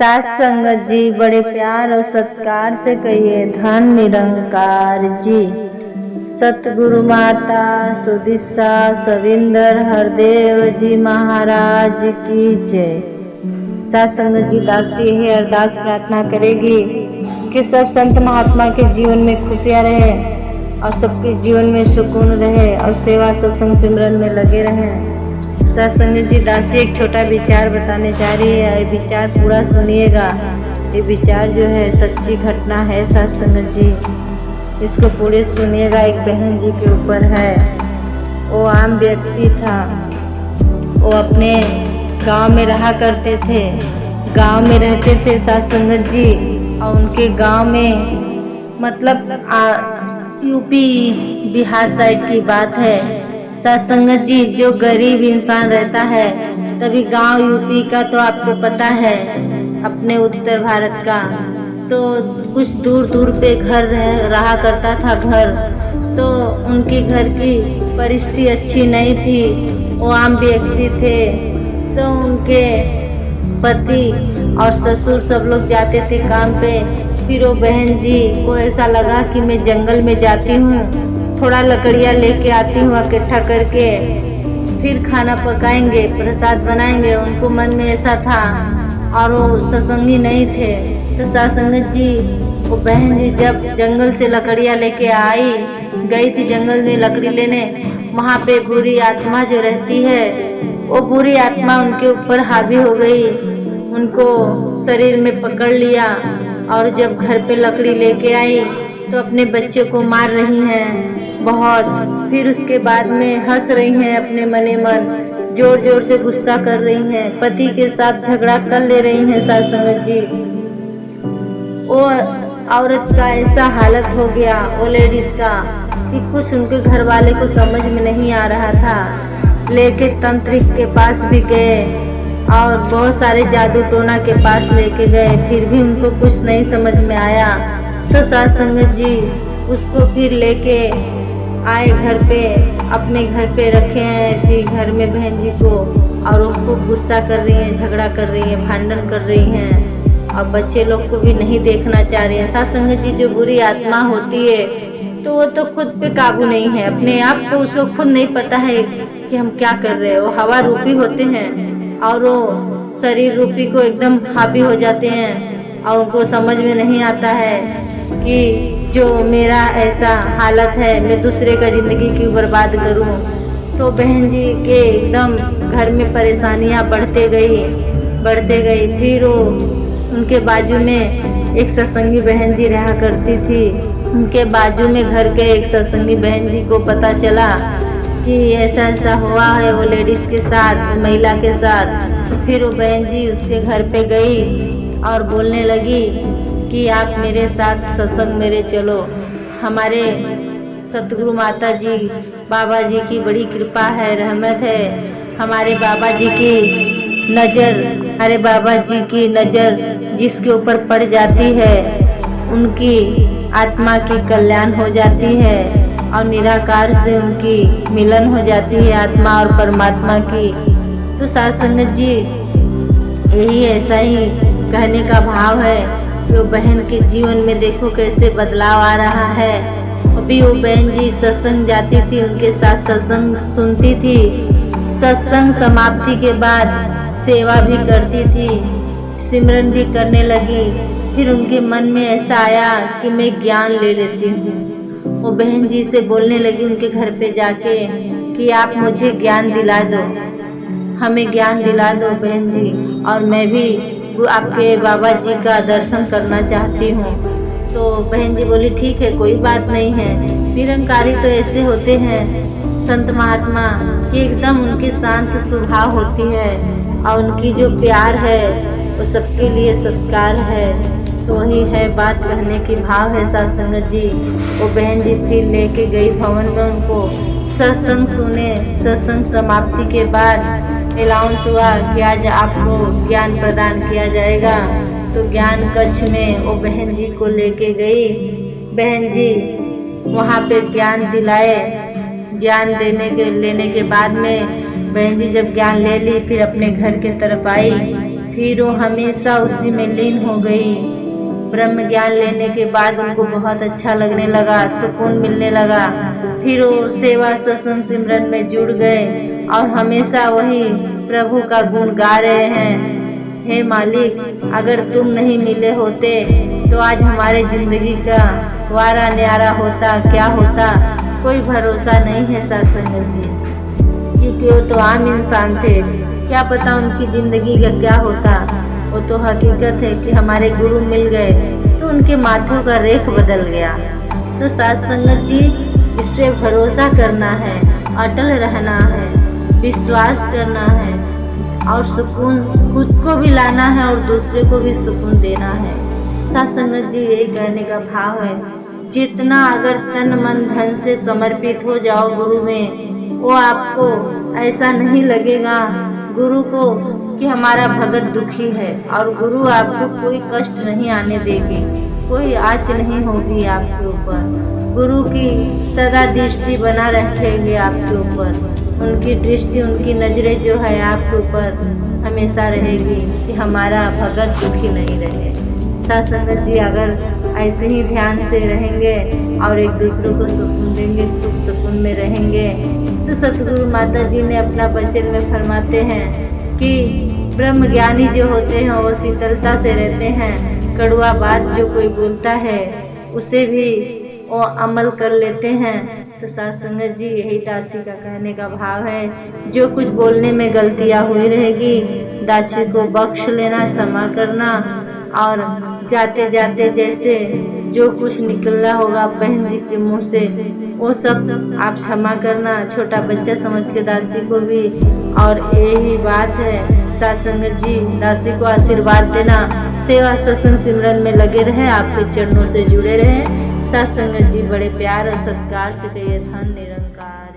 सास संगत जी बड़े प्यार और सत्कार से कहिए धन निरंकार जी। सतगुरु माता सुदिशा सविंदर हरदेव जी महाराज की जय। सास संगत जी दासी यही अरदास प्रार्थना करेगी कि सब संत महात्मा के जीवन में खुशियां रहे और सबके जीवन में सुकून रहे और सेवा सत्संग सिमरन में लगे रहें। सास संगत जी दासी एक छोटा विचार बताने जा रही है। ये विचार पूरा सुनिएगा। ये विचार जो है सच्ची घटना है सास संगत जी, इसको पूरे सुनिएगा। एक बहन जी के ऊपर है। वो आम व्यक्ति था। वो अपने गांव में रहा करते थे, गांव में रहते थे सास संगत जी। और उनके गांव में मतलब यूपी बिहार साइड की बात है सास संगत जी। जो गरीब इंसान रहता है, तभी गांव यूपी का तो आपको पता है, अपने उत्तर भारत का, तो कुछ दूर दूर पे घर रहा करता था घर। तो उनके घर की परिस्थिति अच्छी नहीं थी। वो आम व्यक्ति थे। तो उनके पति और ससुर सब लोग जाते थे काम पे। फिर वो बहन जी को ऐसा लगा कि मैं जंगल में जाती हूँ, थोड़ा लकड़ियाँ लेके आती हूँ इकट्ठा करके, फिर खाना पकाएंगे, प्रसाद बनाएंगे। उनको मन में ऐसा था और वो सत्संगी नहीं थे। तो सास संगत जी वो बहन जी जब जंगल से लकड़ियाँ लेके आई, गई थी जंगल में लकड़ी लेने, वहाँ पे बुरी आत्मा जो रहती है, वो बुरी आत्मा उनके ऊपर हावी हो गई, उनको शरीर में पकड़ लिया। और जब घर पे लकड़ी लेके आई तो अपने बच्चे को मार रही हैं बहुत। फिर उसके बाद में हंस रही हैं अपने मने मन, जोर जोर से गुस्सा कर रही हैं, पति के साथ झगड़ा कर ले रही हैं सास संगत जी। वो औरत का ऐसा हालत हो गया, वो लेडीज का, कि कुछ उनके घर वाले को समझ में नहीं आ रहा था। लेके तंत्रिक के पास भी गए और बहुत सारे जादू टोना के पास लेके गए, फिर भी उनको कुछ नहीं समझ में आया। तो सास संगत जी उसको फिर लेके आए घर पे, अपने घर पे रखे हैं ऐसी घर में बहन जी को। और वो खूब गुस्सा कर रही हैं, झगड़ा कर रही हैं, भांडन कर रही हैं और बच्चे लोग को भी नहीं देखना चाह रही हैं। सास संगत जी जो बुरी आत्मा होती है तो वो तो खुद पे काबू नहीं है, अपने आप को उसको खुद नहीं पता है कि हम क्या कर रहे हैं। वो हवा रूपी होते हैं और वो शरीर रूपी को एकदम हावी हो जाते हैं और उनको समझ में नहीं आता है कि जो मेरा ऐसा हालत है, मैं दूसरे का जिंदगी क्यों बर्बाद करूं। तो बहन जी के एकदम घर में परेशानियां बढ़ते गई। फिर वो उनके बाजू में एक सत्संगी बहन जी रहा करती थी। उनके बाजू में घर के एक सत्संगी बहन जी को पता चला कि ऐसा ऐसा हुआ है वो लेडीज के साथ, महिला के साथ। फिर वो बहन जी उसके घर पे गई और बोलने लगी कि आप मेरे साथ सत्संग मेरे चलो। हमारे सतगुरु माता जी बाबा जी की बड़ी कृपा है, रहमत है। हमारे बाबा जी की नज़र जिसके ऊपर पड़ जाती है, उनकी आत्मा की कल्याण हो जाती है और निराकार से उनकी मिलन हो जाती है, आत्मा और परमात्मा की। तो सास संगत जी यही ऐसा ही कहने का भाव है कि वो बहन के जीवन में देखो कैसे बदलाव आ रहा है। अभी वो बहन जी सत्संग जाती थी, उनके साथ सत्संग सुनती थी। सत्संग समाप्ति के बाद सेवा भी करती थी, सिमरन भी करने लगी। फिर उनके मन में ऐसा आया कि मैं ज्ञान ले लेती हूँ। वो बहन जी से बोलने लगी उनके घर पे जाके कि आप मुझे ज्ञान दिला दो, हमें ज्ञान दिला दो बहन जी, और मैं भी आपके बाबा जी का दर्शन करना चाहती हूँ। तो बहन जी बोली ठीक है, कोई बात नहीं है। निरंकारी तो ऐसे होते हैं संत महात्मा कि एकदम उनकी शांत स्वभाव होती है और उनकी जो प्यार है वो सबके लिए सत्कार है। तो वही है बात, कहने की भाव है सास संगत जी। वो बहन जी फिर लेके गई भवन में, उनको सत्संग सुने। सत्संग समाप्ति के बाद अनाउंस हुआ कि आज आपको ज्ञान प्रदान किया जाएगा। तो ज्ञान कक्ष में वो बहन जी को लेके गई। बहन जी वहाँ पे ज्ञान दिलाए। ज्ञान लेने के बाद में बहन जी जब ज्ञान ले ली, फिर अपने घर के तरफ आई। फिर वो हमेशा उसी में लीन हो गई। ब्रह्म ज्ञान लेने के बाद उनको बहुत अच्छा लगने लगा, सुकून मिलने लगा। फिर वो सेवा सत्संग सिमरन में जुड़ गए और हमेशा वही प्रभु का गुण गा रहे हैं। हे मालिक, अगर तुम नहीं मिले होते तो आज हमारे जिंदगी का वारा न्यारा होता, क्या होता कोई भरोसा नहीं है सत्संग जी। क्योंकि वो तो आम इंसान थे, क्या पता उनकी जिंदगी का क्या होता। वो तो हकीकत है कि हमारे गुरु मिल गए तो उनके माथों का रेख बदल गया। तो साथ संगत जी, इस पे भरोसा करना है, अटल रहना है, विश्वास करना है और सुकून खुद को भी लाना है और दूसरे को भी सुकून देना है। साथ संगत जी, यही कहने का भाव है, जितना अगर तन मन धन से समर्पित हो जाओ गुरु में, वो आपको ऐसा नहीं लगेगा गुरु को कि हमारा भगत दुखी है, और गुरु आपको कोई कष्ट नहीं आने देगी, कोई आँच नहीं होगी आपके ऊपर। गुरु की सदा दृष्टि बना रखेगी आपके ऊपर, उनकी दृष्टि, उनकी नजरें जो है आपके ऊपर हमेशा रहेगी कि हमारा भगत दुखी नहीं रहे। साथ संगत जी, अगर ऐसे ही ध्यान से रहेंगे और एक दूसरे को सुकून देंगे, सुख सुकून में रहेंगे, तो सतगुरु माता जी ने अपना वचन में फरमाते हैं कि ब्रह्म ज्ञानी जो होते हैं वो शीतलता से रहते हैं, कड़वा बात जो कोई बोलता है उसे भी वो अमल कर लेते हैं। तो साथ संगत जी, यही दासी का कहने का भाव है, जो कुछ बोलने में गलतियां हुई रहेगी दासी को बख्श लेना, क्षमा करना, और जाते जाते जैसे जो कुछ निकलना होगा बहन जी के मुंह से वो सब आप क्षमा करना, छोटा बच्चा समझ के दासी को भी। और यही बात है साथ संगत जी, दासी को आशीर्वाद देना, सेवा सत्संग सिमरन में लगे रहे, आपके चरणों से जुड़े रहे। साथ संगत जी, बड़े प्यार और सत्कार से कहिए धन निरंकार।